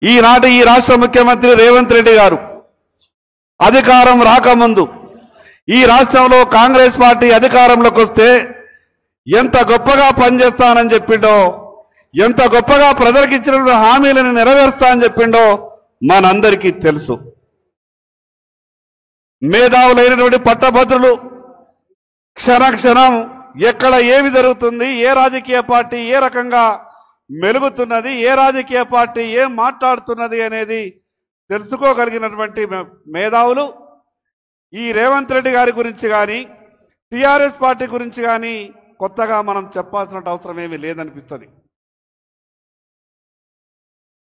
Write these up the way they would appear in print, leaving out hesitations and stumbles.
ఈనాటి ఈ రాష్ట్ర ముఖ్యమంత్రి రేవంత్ రెడ్డి గారు అధికారం రాకముందు ఈ రాష్ట్రంలో కాంగ్రెస్ పార్టీ అధికారంలోకి వస్తే ఎంత గొప్పగా పనిచేస్తానని చెప్పిండో, ఎంత గొప్పగా ప్రజలకు ఇచ్చిన హామీలను నెరవేరుస్తా అని చెప్పిండో మనందరికీ తెలుసు. మేధావులైనటువంటి పట్టభద్రులు క్షణక్షణం ఎక్కడ ఏమి జరుగుతుంది, ఏ రాజకీయ పార్టీ ఏ రకంగా మెలుగుతున్నది, ఏ రాజకీయ పార్టీ ఏం మాట్లాడుతున్నది అనేది తెలుసుకోగలిగినటువంటి మేధావులు ఈ రేవంత్ రెడ్డి గారి గురించి కానీ టీఆర్ఎస్ పార్టీ గురించి కానీ కొత్తగా మనం చెప్పాల్సిన అవసరం ఏమీ లేదనిపిస్తుంది.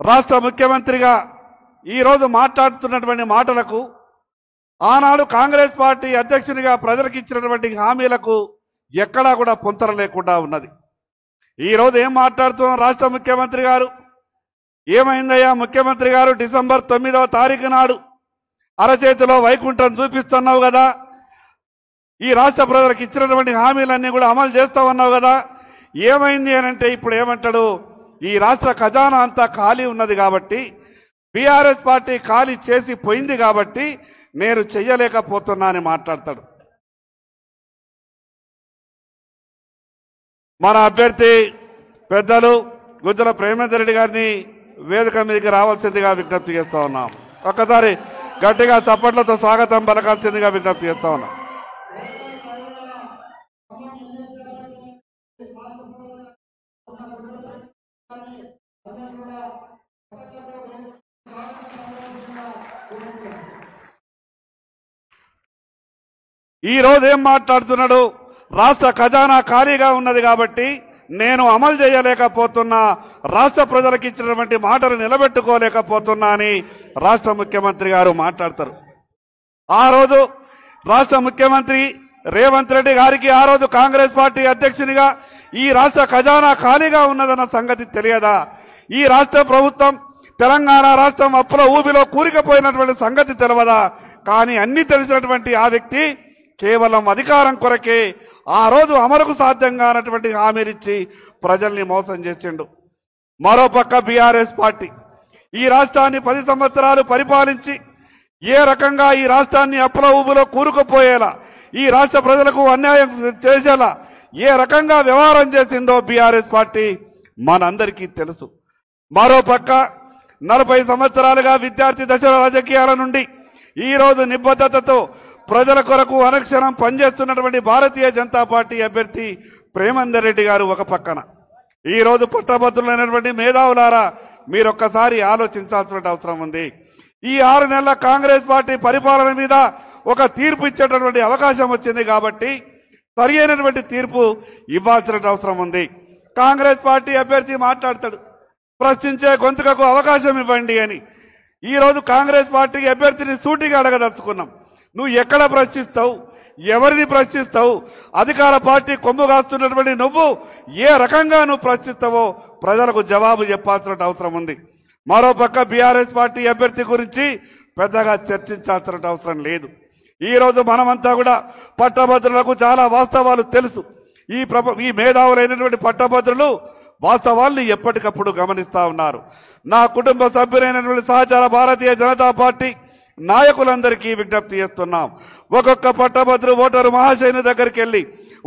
రాష్ట్ర ముఖ్యమంత్రిగా ఈరోజు మాట్లాడుతున్నటువంటి మాటలకు, ఆనాడు కాంగ్రెస్ పార్టీ అధ్యక్షునిగా ప్రజలకు ఇచ్చినటువంటి హామీలకు ఎక్కడా కూడా పొంతన లేకుండా ఉన్నది. ఈరోజు ఏం మాట్లాడుతున్నాం? రాష్ట్ర ముఖ్యమంత్రి గారు ఏమైందయ్యా ముఖ్యమంత్రి గారు, డిసెంబర్ 9వ తారీఖు నాడు అరచేతిలో వైకుంఠం చూపిస్తున్నావు కదా, ఈ రాష్ట్ర ప్రజలకు ఇచ్చినటువంటి హామీలన్నీ కూడా అమలు చేస్తామన్నావు కదా, ఏమైంది అని అంటే ఇప్పుడు ఏమంటాడు? ఈ రాష్ట్ర ఖజానా అంతా ఖాళీ ఉన్నది కాబట్టి, బీఆర్ఎస్ పార్టీ ఖాళీ చేసి పోయింది కాబట్టి నేను చెయ్యలేకపోతున్నా అని మాట్లాడతాడు. మన అభ్యర్థి పెద్దలు గుజ్జల ప్రేమేందర్ రెడ్డి గారిని వేదిక మీదకి రావాల్సిందిగా విజ్ఞప్తి చేస్తా ఉన్నాం. ఒక్కసారి గట్టిగా చప్పట్లతో స్వాగతం పలకాల్సిందిగా విజ్ఞప్తి చేస్తా ఉన్నాం. ఈ రోజు ఏం మాట్లాడుతున్నాడు? రాష్ట్ర ఖజానా ఖాళీగా ఉన్నది కాబట్టి నేను అమలు చేయలేకపోతున్నా, రాష్ట్ర ప్రజలకు ఇచ్చినటువంటి మాటలు నిలబెట్టుకోలేకపోతున్నా అని రాష్ట్ర ముఖ్యమంత్రి గారు మాట్లాడతారు. ఆ రోజు రాష్ట్ర ముఖ్యమంత్రి రేవంత్ రెడ్డి గారికి ఆ రోజు కాంగ్రెస్ పార్టీ అధ్యక్షునిగా ఈ రాష్ట్ర ఖజానా ఖాళీగా ఉన్నదన్న సంగతి తెలియదా? ఈ రాష్ట్ర ప్రభుత్వం తెలంగాణ రాష్ట్రం అప్పుల ఊబిలో కూరికపోయినటువంటి సంగతి తెలియదా? కానీ అన్ని తెలిసినటువంటి ఆ వ్యక్తి కేవలం అధికారం కొరకే ఆ రోజు అమలుకు సాధ్యం కానటువంటి హామీలిచ్చి ప్రజల్ని మోసం చేసిండు. మరోపక్క బీఆర్ఎస్ పార్టీ ఈ రాష్ట్రాన్ని 10 సంవత్సరాలు పరిపాలించి ఏ రకంగా ఈ రాష్ట్రాన్ని అప్పుల ఊబిలో కూరుకుపోయేలా, ఈ రాష్ట్ర ప్రజలకు అన్యాయం చేసేలా ఏ రకంగా వ్యవహారం చేసిందో బీఆర్ఎస్ పార్టీ మనందరికీ తెలుసు. మరోపక్క 40 సంవత్సరాలుగా విద్యార్థి దశల రాజకీయాల నుండి ఈరోజు నిబద్ధతతో ప్రజల కొరకు అనుక్షణం పనిచేస్తున్నటువంటి భారతీయ జనతా పార్టీ అభ్యర్థి ప్రేమేందర్ రెడ్డి గారు ఒక పక్కన, ఈరోజు పట్టభద్రులైనటువంటి మేధావులారా మీరొక్కసారి ఆలోచించాల్సిన అవసరం ఉంది. ఈ 6 నెలల కాంగ్రెస్ పార్టీ పరిపాలన మీద ఒక తీర్పు ఇచ్చేటటువంటి అవకాశం వచ్చింది కాబట్టి సరి అయినటువంటి తీర్పు ఇవ్వాల్సిన అవసరం ఉంది. కాంగ్రెస్ పార్టీ అభ్యర్థి మాట్లాడతాడు, ప్రశ్నించే గొంతుకకు అవకాశం ఇవ్వండి అని. ఈరోజు కాంగ్రెస్ పార్టీ అభ్యర్థిని సూటిగా అడగదలుచుకున్నాం. నువ్వు ఎక్కడ ప్రశ్నిస్తావు, ఎవరిని ప్రశ్నిస్తావు? అధికార పార్టీ కొమ్ము కాస్తున్నటువంటి నువ్వు ఏ రకంగా నువ్వు ప్రశ్నిస్తావో ప్రజలకు జవాబు చెప్పాల్సిన అవసరం ఉంది. మరోపక్క బీఆర్ఎస్ పార్టీ అభ్యర్థి గురించి పెద్దగా చర్చించాల్సిన అవసరం లేదు. ఈరోజు మనమంతా కూడా పట్టభద్రులకు చాలా వాస్తవాలు తెలుసు. ఈ మేధావులైనటువంటి పట్టభద్రులు వాస్తవాల్ని ఎప్పటికప్పుడు గమనిస్తా ఉన్నారు. నా కుటుంబ సభ్యులైనటువంటి సహచార భారతీయ జనతా పార్టీ నాయకులందరికీ విజ్ఞప్తి చేస్తున్నాం. ఒక్కొక్క పట్టభద్రు ఓటరు మహాశయుని దగ్గరికి వెళ్ళి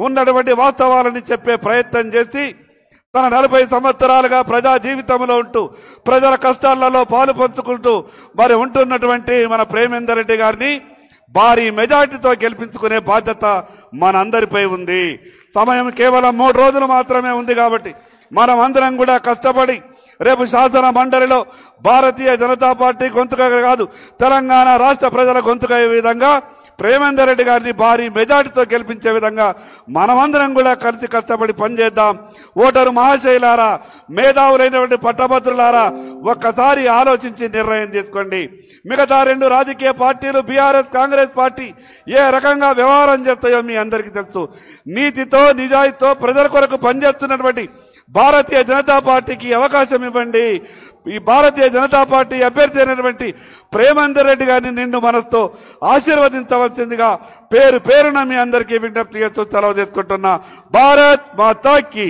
ఉన్నటువంటి వాస్తవాలని చెప్పే ప్రయత్నం చేసి తన 40 సంవత్సరాలుగా ప్రజా జీవితంలో ఉంటూ ప్రజల కష్టాలలో పాలు పంచుకుంటూ మరి ఉంటున్నటువంటి మన ప్రేమేందర్ రెడ్డి గారిని భారీ మెజార్టీతో గెలిపించుకునే బాధ్యత మనందరిపై ఉంది. సమయం కేవలం 3 రోజులు మాత్రమే ఉంది కాబట్టి మనం అందరం కూడా కష్టపడి రేపు శాసన మండలిలో భారతీయ జనతా పార్టీ గొంతుగా కాదు, తెలంగాణ రాష్ట్ర ప్రజల గొంతుగా అయ్యే విధంగా ప్రేమేందర్ రెడ్డి గారిని భారీ మెజార్టీతో గెలిపించే విధంగా మనమందరం కూడా కలిసి కష్టపడి పనిచేద్దాం. ఓటరు మహాశయులారా, మేధావులైనటువంటి పట్టభద్రులారా, ఒక్కసారి ఆలోచించి నిర్ణయం తీసుకోండి. మిగతా 2 రాజకీయ పార్టీలు బీఆర్ఎస్ కాంగ్రెస్ పార్టీ ఏ రకంగా వ్యవహారం చేస్తాయో మీ అందరికీ తెలుసు. నీతితో నిజాయితీతో ప్రజల కొరకు పనిచేస్తున్నటువంటి భారతీయ జనతా పార్టీకి అవకాశం ఇవ్వండి. ఈ భారతీయ జనతా పార్టీ అభ్యర్థి అయినటువంటి ప్రేమేందర్ రెడ్డి గారిని నిండు మనసుతో ఆశీర్వదించవలసిందిగా పేరున మీ అందరికీ విజ్ఞప్తి చేస్తూ సెలవు తీసుకుంటున్నా. భారత్ మాతా కీ.